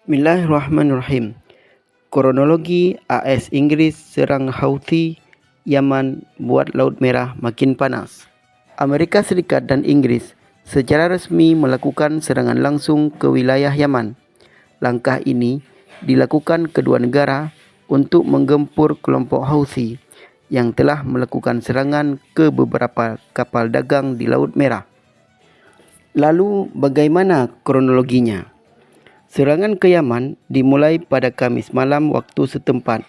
Bismillahirrahmanirrahim. Kronologi AS Inggris serang Houthi Yaman buat Laut Merah makin panas. Amerika Serikat dan Inggris secara resmi melakukan serangan langsung ke wilayah Yaman. Langkah ini dilakukan kedua negara untuk menggempur kelompok Houthi yang telah melakukan serangan ke beberapa kapal dagang di Laut Merah. Lalu bagaimana kronologinya? Serangan ke Yaman dimulai pada Kamis malam waktu setempat.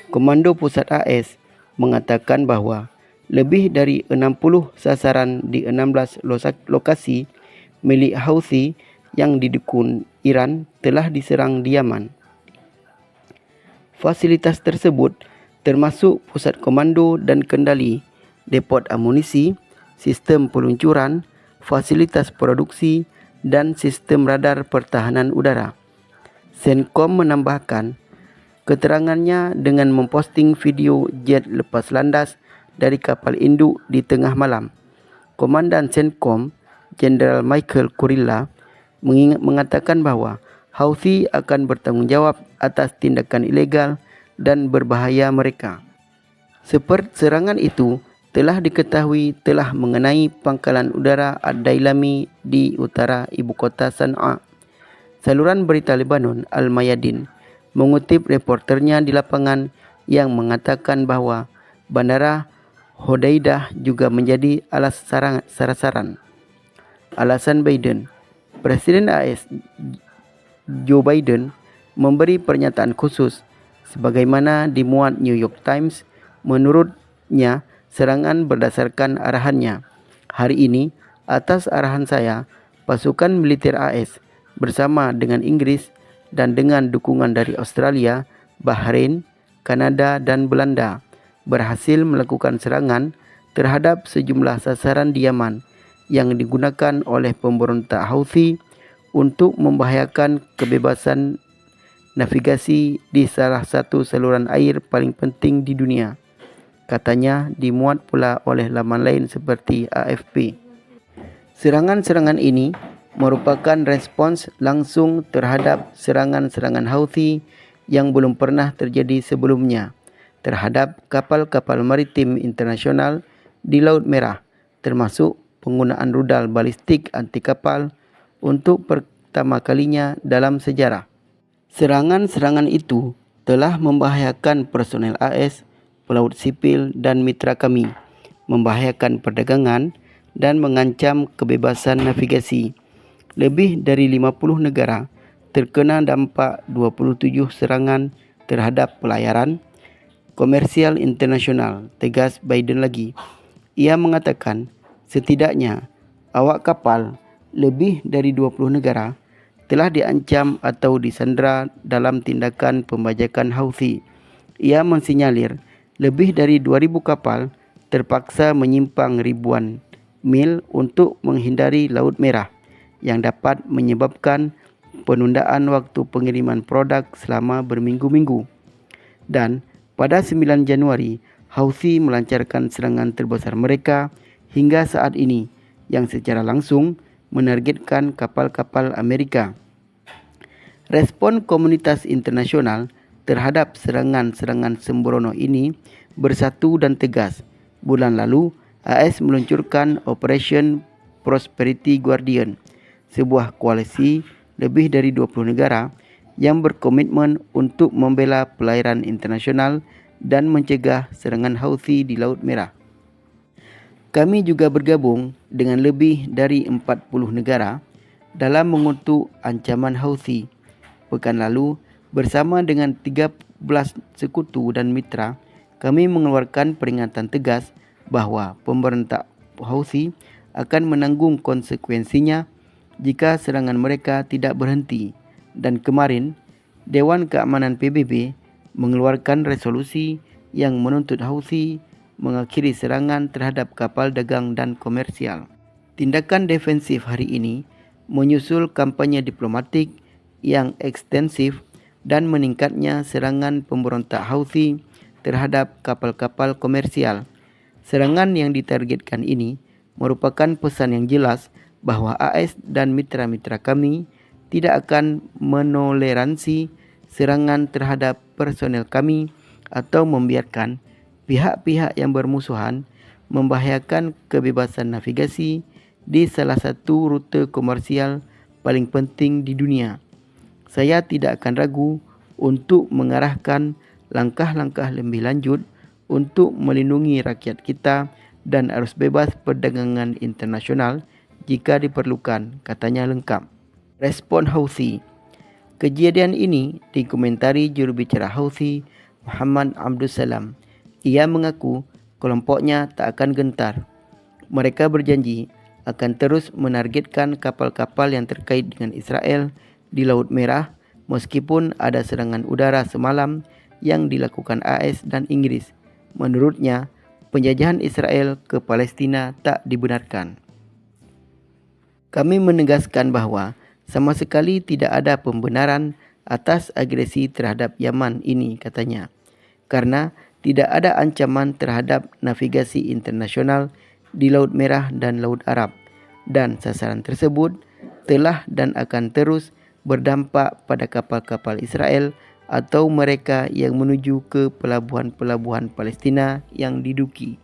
Komando Pusat AS mengatakan bahawa lebih dari 60 sasaran di 16 lokasi milik Houthi yang didukung Iran telah diserang di Yaman. Fasilitas tersebut termasuk pusat komando dan kendali, depot amunisi, sistem peluncuran, fasilitas produksi, dan sistem radar pertahanan udara. CENTCOM menambahkan keterangannya dengan memposting video jet lepas landas dari kapal induk di tengah malam. Komandan CENTCOM, Jenderal Michael Kurilla, mengatakan bahawa Houthi akan bertanggungjawab atas tindakan ilegal dan berbahaya mereka. Serangan itu telah diketahui telah mengenai pangkalan udara Ad-Dailami di utara ibu kota Sana'a. Saluran berita Lebanon Al-Mayadin mengutip reporternya di lapangan yang mengatakan bahawa bandara Hodeidah juga menjadi sasaran. Alasan Biden. Presiden AS Joe Biden memberi pernyataan khusus sebagaimana dimuat New York Times. Menurutnya, serangan berdasarkan arahannya. Hari ini, atas arahan saya, pasukan militer AS bersama dengan Inggris dan dengan dukungan dari Australia, Bahrain, Kanada dan Belanda berhasil melakukan serangan terhadap sejumlah sasaran di Yaman yang digunakan oleh pemberontak Houthi untuk membahayakan kebebasan navigasi di salah satu saluran air paling penting di dunia. Katanya dimuat pula oleh laman lain seperti AFP. Serangan-serangan ini merupakan respons langsung terhadap serangan-serangan Houthi yang belum pernah terjadi sebelumnya terhadap kapal-kapal maritim internasional di Laut Merah, termasuk penggunaan rudal balistik anti kapal untuk pertama kalinya dalam sejarah. Serangan-serangan itu telah membahayakan personel AS, pelaut sipil dan mitra kami, membahayakan perdagangan dan mengancam kebebasan navigasi. Lebih dari 50 negara terkena dampak 27 serangan terhadap pelayaran komersial internasional, tegas Biden lagi. Ia mengatakan setidaknya awak kapal lebih dari 20 negara telah diancam atau disandera dalam tindakan pembajakan Houthi. Ia mensinyalir lebih dari 2,000 kapal terpaksa menyimpang ribuan mil untuk menghindari Laut Merah yang dapat menyebabkan penundaan waktu pengiriman produk selama berminggu-minggu. Dan pada 9 Januari, Houthi melancarkan serangan terbesar mereka hingga saat ini yang secara langsung menargetkan kapal-kapal Amerika. Respon komunitas internasional terhadap serangan-serangan sembrono ini bersatu dan tegas. Bulan lalu, AS meluncurkan Operation Prosperity Guardian, sebuah koalisi lebih dari 20 negara yang berkomitmen untuk membela pelayaran internasional dan mencegah serangan Houthi di Laut Merah. Kami juga bergabung dengan lebih dari 40 negara dalam mengutuk ancaman Houthi. Pekan lalu, bersama dengan 13 sekutu dan mitra, kami mengeluarkan peringatan tegas bahawa pemberontak Houthi akan menanggung konsekuensinya jika serangan mereka tidak berhenti. Dan kemarin, Dewan Keamanan PBB mengeluarkan resolusi yang menuntut Houthi mengakhiri serangan terhadap kapal dagang dan komersial. Tindakan defensif hari ini menyusul kampanye diplomatik yang ekstensif dan meningkatnya serangan pemberontak Houthi terhadap kapal-kapal komersial. Serangan yang ditargetkan ini merupakan pesan yang jelas bahawa AS dan mitra-mitra kami tidak akan menoleransi serangan terhadap personel kami atau membiarkan pihak-pihak yang bermusuhan membahayakan kebebasan navigasi di salah satu rute komersial paling penting di dunia. Saya tidak akan ragu untuk mengarahkan langkah-langkah lebih lanjut untuk melindungi rakyat kita dan arus bebas perdagangan internasional jika diperlukan, katanya lengkap. Respon Houthi. Kejadian ini dikomentari jurubicara Houthi Muhammad Abdul Salam. Ia mengaku kelompoknya tak akan gentar. Mereka berjanji akan terus menargetkan kapal-kapal yang terkait dengan Israel di Laut Merah meskipun ada serangan udara semalam yang dilakukan AS dan Inggris. Menurutnya, penjajahan Israel ke Palestina tak dibenarkan. Kami menegaskan bahawa sama sekali tidak ada pembenaran atas agresi terhadap Yaman ini, katanya, karena tidak ada ancaman terhadap navigasi internasional di Laut Merah dan Laut Arab, dan sasaran tersebut telah dan akan terus berdampak pada kapal-kapal Israel atau mereka yang menuju ke pelabuhan-pelabuhan Palestina yang diduki,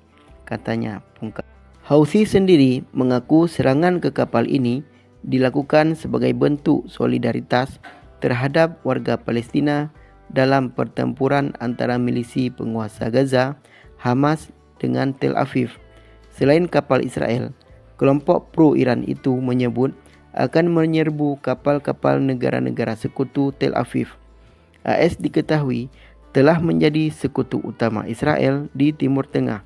katanya pungkas. Houthi sendiri mengaku serangan ke kapal ini dilakukan sebagai bentuk solidaritas terhadap warga Palestina dalam pertempuran antara milisi penguasa Gaza, Hamas dengan Tel Aviv. Selain kapal Israel, kelompok pro-Iran itu menyebut akan menyerbu kapal-kapal negara-negara sekutu Tel Aviv. AS diketahui telah menjadi sekutu utama Israel di Timur Tengah.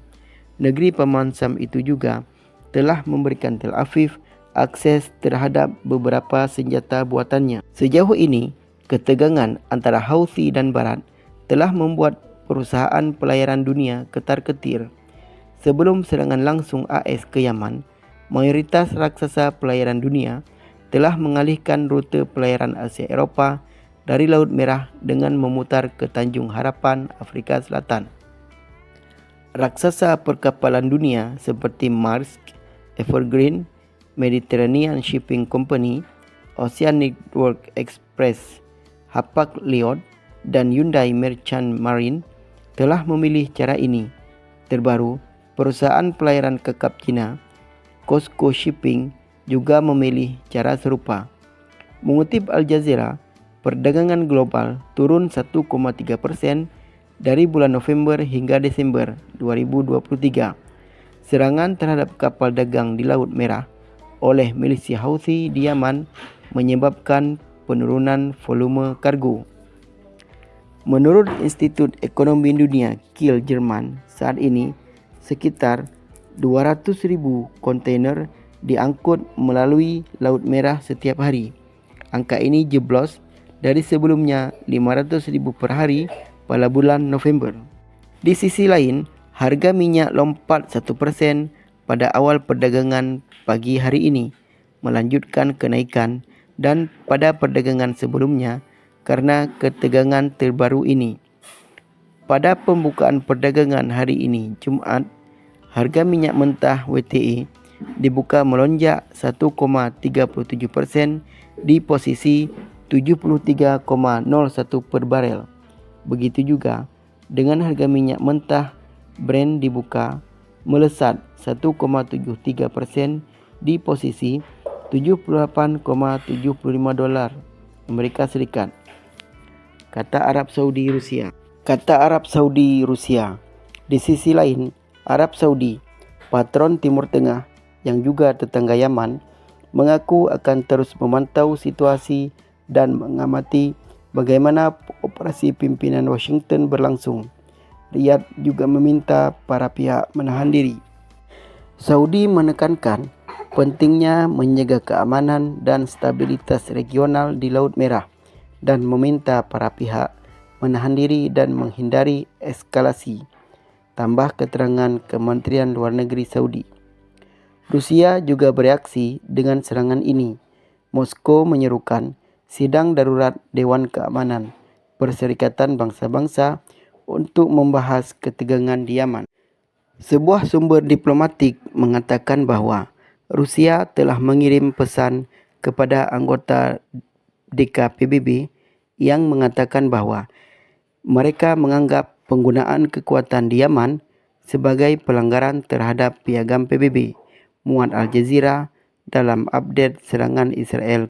Negeri Paman Sam itu juga telah memberikan Tel Aviv akses terhadap beberapa senjata buatannya. Sejauh ini, ketegangan antara Houthi dan Barat telah membuat perusahaan pelayaran dunia ketar-ketir. Sebelum serangan langsung AS ke Yaman, mayoritas raksasa pelayaran dunia telah mengalihkan rute pelayaran Asia Eropah dari Laut Merah dengan memutar ke Tanjung Harapan, Afrika Selatan. Raksasa perkapalan dunia seperti Maersk, Evergreen, Mediterranean Shipping Company, Oceanic Network Express, Hapag-Lloyd, dan Hyundai Merchant Marine telah memilih cara ini. Terbaru, perusahaan pelayaran kekap China, COSCO Shipping, juga memilih cara serupa. Mengutip Al Jazeera, perdagangan global turun 1,3% dari bulan November hingga Desember 2023. Serangan terhadap kapal dagang di Laut Merah oleh milisi Houthi di Yaman menyebabkan penurunan volume kargo. Menurut Institut Ekonomi Dunia Kiel Jerman, saat ini sekitar 200,000 kontainer diangkut melalui Laut Merah setiap hari. Angka ini jeblos dari sebelumnya 500,000 per hari pada bulan November. Di sisi lain, harga minyak lompat 1% pada awal perdagangan pagi hari ini, melanjutkan kenaikan dan pada perdagangan sebelumnya karena ketegangan terbaru ini. Pada pembukaan perdagangan hari ini, Jumaat, harga minyak mentah WTI dibuka melonjak 1,37% di posisi 73,01 per barel. Begitu juga dengan harga minyak mentah Brent dibuka melesat 1,73% di posisi 78,75 dolar Amerika Serikat. Kata Arab Saudi Rusia. Di sisi lain, Arab Saudi, patron Timur Tengah yang juga tetangga Yaman, mengaku akan terus memantau situasi dan mengamati bagaimana operasi pimpinan Washington berlangsung. Riyadh juga meminta para pihak menahan diri. Saudi menekankan pentingnya menjaga keamanan dan stabilitas regional di Laut Merah dan meminta para pihak menahan diri dan menghindari eskalasi. Tambah keterangan Kementerian Luar Negeri Saudi. Rusia juga bereaksi dengan serangan ini. Moskow menyerukan sidang darurat Dewan Keamanan Perserikatan Bangsa-Bangsa untuk membahas ketegangan di Yaman. Sebuah sumber diplomatik mengatakan bahawa Rusia telah mengirim pesan kepada anggota DKPBB yang mengatakan bahwa mereka menganggap penggunaan kekuatan di Yaman sebagai pelanggaran terhadap piagam PBB. Muat Al Jazeera dalam update serangan Israel